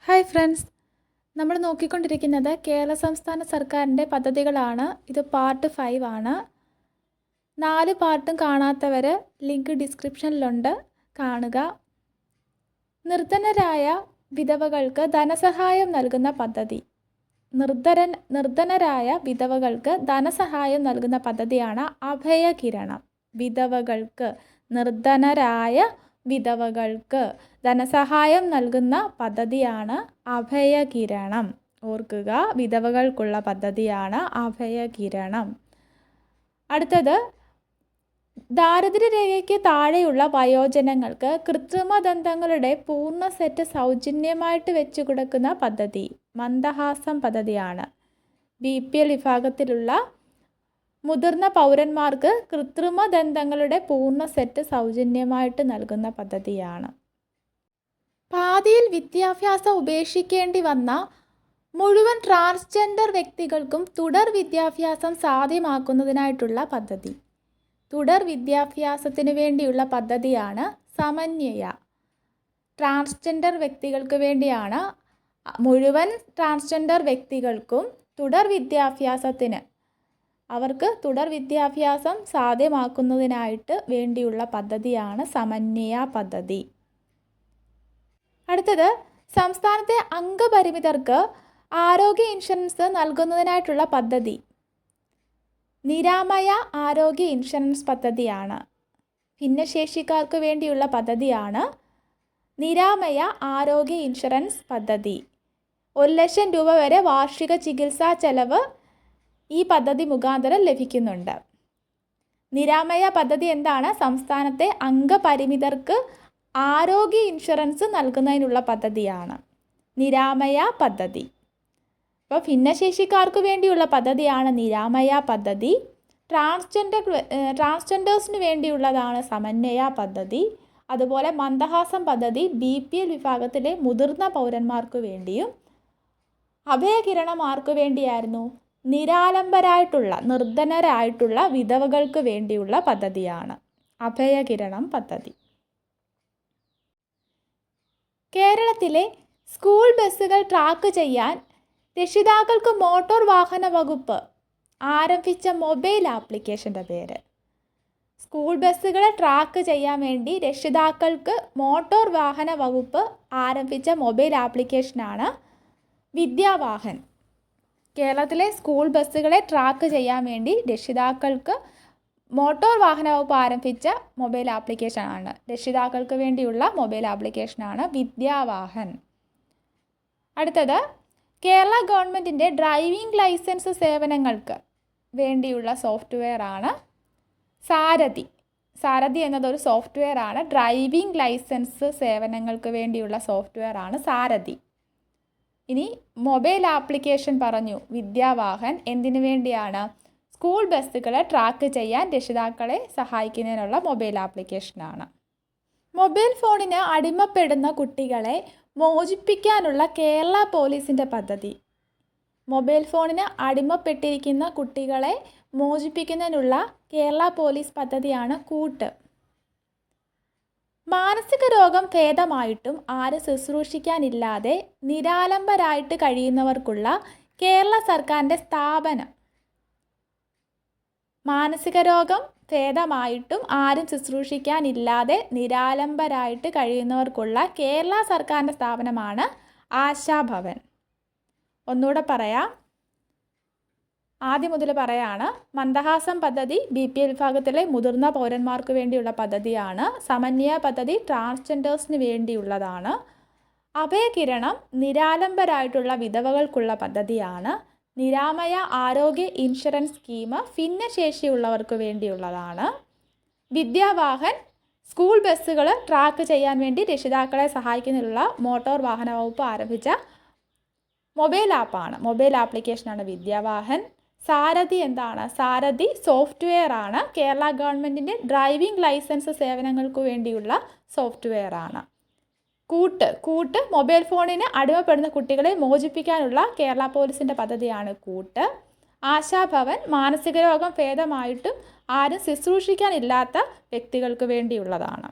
Hi friends, നമ്മൾ നോക്കിക്കൊണ്ടിരിക്കുന്നത് കേരള സംസ്ഥാന സർക്കാരിൻ്റെ പദ്ധതികളാണ്. ഇത് പാർട്ട് 5 ആണ്. 4 പാർട്ടും കാണാത്തവർ ലിങ്ക് ഡിസ്ക്രിപ്ഷനിലുണ്ട്, കാണുക. നിർധനരായ വിധവകൾക്ക് ധനസഹായം നൽകുന്ന പദ്ധതി. നിർധനരായ വിധവകൾക്ക് ധനസഹായം നൽകുന്ന പദ്ധതിയാണ് അഭയകിരണം. നിർധനരായ വിധവകൾക്ക് ധനസഹായം നൽകുന്ന പദ്ധതിയാണ് അഭയകിരണം. ഓർക്കുക, വിധവകൾക്കുള്ള പദ്ധതിയാണ് അഭയകിരണം. അടുത്തത്, ദാരിദ്ര്യരേഖയ്ക്ക് താഴെയുള്ള വയോജനങ്ങൾക്ക് കൃത്രിമദന്തങ്ങളുടെ പൂർണ്ണ സെറ്റ് സൗജന്യമായിട്ട് വെച്ചു കൊടുക്കുന്ന പദ്ധതി മന്ദഹാസം പദ്ധതിയാണ്. BPL വിഭാഗത്തിലുള്ള മുതിർന്ന പൗരന്മാർക്ക് കൃത്രിമദന്തങ്ങളുടെ പൂർണ്ണ സെറ്റ് സൗജന്യമായിട്ട് നൽകുന്ന പദ്ധതിയാണ്. പാതിയിൽ വിദ്യാഭ്യാസം ഉപേക്ഷിക്കേണ്ടി വന്ന മുഴുവൻ ട്രാൻസ്ജെൻഡർ വ്യക്തികൾക്കും തുടർ വിദ്യാഭ്യാസം സാധ്യമാക്കുന്നതിനായിട്ടുള്ള പദ്ധതി. തുടർ വിദ്യാഭ്യാസത്തിന് വേണ്ടിയുള്ള പദ്ധതിയാണ് സമന്വയ. ട്രാൻസ്ജെൻഡർ വ്യക്തികൾക്ക് വേണ്ടിയാണ്. മുഴുവൻ ട്രാൻസ്ജെൻഡർ വ്യക്തികൾക്കും തുടർ വിദ്യാഭ്യാസത്തിന്, അവർക്ക് തുടർ വിദ്യാഭ്യാസം സാധ്യമാക്കുന്നതിനായിട്ട് വേണ്ടിയുള്ള പദ്ധതിയാണ് സമന്വയ പദ്ധതി. അടുത്തത്, സംസ്ഥാനത്തെ അംഗപരിമിതർക്ക് ആരോഗ്യ ഇൻഷുറൻസ് നൽകുന്നതിനായിട്ടുള്ള പദ്ധതി നിരാമയ ആരോഗ്യ ഇൻഷുറൻസ് പദ്ധതിയാണ്. ഭിന്നശേഷിക്കാർക്ക് വേണ്ടിയുള്ള പദ്ധതിയാണ് നിരാമയ ആരോഗ്യ ഇൻഷുറൻസ് പദ്ധതി. 1,00,000 രൂപ വരെ വാർഷിക ചികിത്സാ ചെലവ് ഈ പദ്ധതി മുഖാന്തരം ലഭിക്കുന്നുണ്ട്. നിരാമയ പദ്ധതി എന്താണ്? സംസ്ഥാനത്തെ അംഗപരിമിതർക്ക് ആരോഗ്യ ഇൻഷുറൻസ് നൽകുന്നതിനുള്ള പദ്ധതിയാണ് നിരാമയ പദ്ധതി. അപ്പോൾ ഭിന്നശേഷിക്കാർക്ക് വേണ്ടിയുള്ള പദ്ധതിയാണ് നിരാമയ പദ്ധതി. ട്രാൻസ്ജെൻഡേഴ്സിന് വേണ്ടിയുള്ളതാണ് സമന്വയ പദ്ധതി. അതുപോലെ മന്ദഹാസം പദ്ധതി BPL വിഭാഗത്തിലെ മുതിർന്ന പൗരന്മാർക്ക് വേണ്ടിയും. അഭയകിരണം ആർക്ക് വേണ്ടിയായിരുന്നു? നിരാലംബരായിട്ടുള്ള നിർധനരായിട്ടുള്ള വിധവകൾക്ക് വേണ്ടിയുള്ള പദ്ധതിയാണ് അഭയകിരണം പദ്ധതി. കേരളത്തിലെ സ്കൂൾ ബസ്സുകൾ ട്രാക്ക് ചെയ്യാൻ രക്ഷിതാക്കൾക്ക് മോട്ടോർ വാഹന വകുപ്പ് ആരംഭിച്ച മൊബൈൽ ആപ്ലിക്കേഷൻ്റെ പേര്. സ്കൂൾ ബസ്സുകളെ ട്രാക്ക് ചെയ്യാൻ വേണ്ടി രക്ഷിതാക്കൾക്ക് മോട്ടോർ വാഹന വകുപ്പ് ആരംഭിച്ച മൊബൈൽ ആപ്ലിക്കേഷനാണ് വിദ്യാവാഹൻ. കേരളത്തിലെ സ്കൂൾ ബസ്സുകളെ ട്രാക്ക് ചെയ്യാൻ വേണ്ടി രക്ഷിതാക്കൾക്ക് മോട്ടോർ വാഹന വകുപ്പ് ആരംഭിച്ച മൊബൈൽ ആപ്ലിക്കേഷനാണ്, രക്ഷിതാക്കൾക്ക് വേണ്ടിയുള്ള മൊബൈൽ ആപ്ലിക്കേഷനാണ് വിദ്യാവാഹൻ. അടുത്തത്, കേരള ഗവൺമെൻറ്റിൻ്റെ ഡ്രൈവിംഗ് ലൈസൻസ് സേവനങ്ങൾക്ക് വേണ്ടിയുള്ള സോഫ്റ്റ്വെയർ ആണ് സാരഥി. സാരഥി എന്നതൊരു സോഫ്റ്റ്വെയർ ആണ്. ഡ്രൈവിംഗ് ലൈസൻസ് സേവനങ്ങൾക്ക് വേണ്ടിയുള്ള സോഫ്റ്റ്വെയർ ആണ് സാരഥി. ഇനി മൊബൈൽ ആപ്ലിക്കേഷൻ പറഞ്ഞു വിദ്യാവാഹൻ. എന്തിനു വേണ്ടിയാണ്? സ്കൂൾ ബസ്സുകളെ ട്രാക്ക് ചെയ്യാൻ രക്ഷിതാക്കളെ സഹായിക്കുന്നതിനുള്ള മൊബൈൽ ആപ്ലിക്കേഷനാണ്. മൊബൈൽ ഫോണിന് അടിമപ്പെടുന്ന കുട്ടികളെ മോചിപ്പിക്കാനുള്ള കേരള പോലീസിൻ്റെ പദ്ധതി. മൊബൈൽ ഫോണിന് അടിമപ്പെട്ടിരിക്കുന്ന കുട്ടികളെ മോചിപ്പിക്കുന്നതിനുള്ള കേരള പോലീസ് പദ്ധതിയാണ് കൂട്ട്. മാനസിക രോഗം ഭേദമായിട്ടും ആരും ശുശ്രൂഷിക്കാനില്ലാതെ നിരാലംബരായിട്ട് കഴിയുന്നവർക്കുള്ള കേരള സർക്കാരിൻ്റെ സ്ഥാപനം. മാനസിക രോഗം ഭേദമായിട്ടും ആരും ശുശ്രൂഷിക്കാനില്ലാതെ നിരാലംബരായിട്ട് കഴിയുന്നവർക്കുള്ള കേരള സർക്കാരിൻ്റെ സ്ഥാപനമാണ് ആശാഭവൻ. ഒന്നുകൂടെ പറയാം, ആദ്യം മുതൽ പറയാണ്. മന്ദഹാസം പദ്ധതി BPL വിഭാഗത്തിലെ മുതിർന്ന പൗരന്മാർക്ക് വേണ്ടിയുള്ള പദ്ധതിയാണ്. സമന്വയ പദ്ധതി ട്രാൻസ്ജെൻഡേഴ്സിന് വേണ്ടിയുള്ളതാണ്. അഭയകിരണം നിരാലംബരായിട്ടുള്ള വിധവകൾക്കുള്ള പദ്ധതിയാണ്. നിരാമയ ആരോഗ്യ ഇൻഷുറൻസ് സ്കീം ഭിന്നശേഷിയുള്ളവർക്ക് വേണ്ടിയുള്ളതാണ്. വിദ്യാവാഹൻ സ്കൂൾ ബസ്സുകൾ ട്രാക്ക് ചെയ്യാൻ വേണ്ടി രക്ഷിതാക്കളെ സഹായിക്കുന്നതിനുള്ള മോട്ടോർ വാഹന വകുപ്പ് ആരംഭിച്ച മൊബൈൽ ആപ്പാണ്, മൊബൈൽ ആപ്ലിക്കേഷനാണ് വിദ്യാവാഹൻ. സാരഥി എന്താണ്? സാരഥി സോഫ്റ്റ്വെയർ ആണ്. കേരള ഗവൺമെൻറ്റിൻ്റെ ഡ്രൈവിംഗ് ലൈസൻസ് സേവനങ്ങൾക്ക് വേണ്ടിയുള്ള സോഫ്റ്റ്വെയർ ആണ്. കൂട്ട് മൊബൈൽ ഫോണിന് അടിമപ്പെടുന്ന കുട്ടികളെ മോചിപ്പിക്കാനുള്ള കേരള പോലീസിൻ്റെ പദ്ധതിയാണ് കൂട്ട്. ആശാഭവൻ മാനസിക രോഗം ഭേദമായിട്ടും ആരും ശുശ്രൂഷിക്കാനില്ലാത്ത വ്യക്തികൾക്ക് വേണ്ടിയുള്ളതാണ്.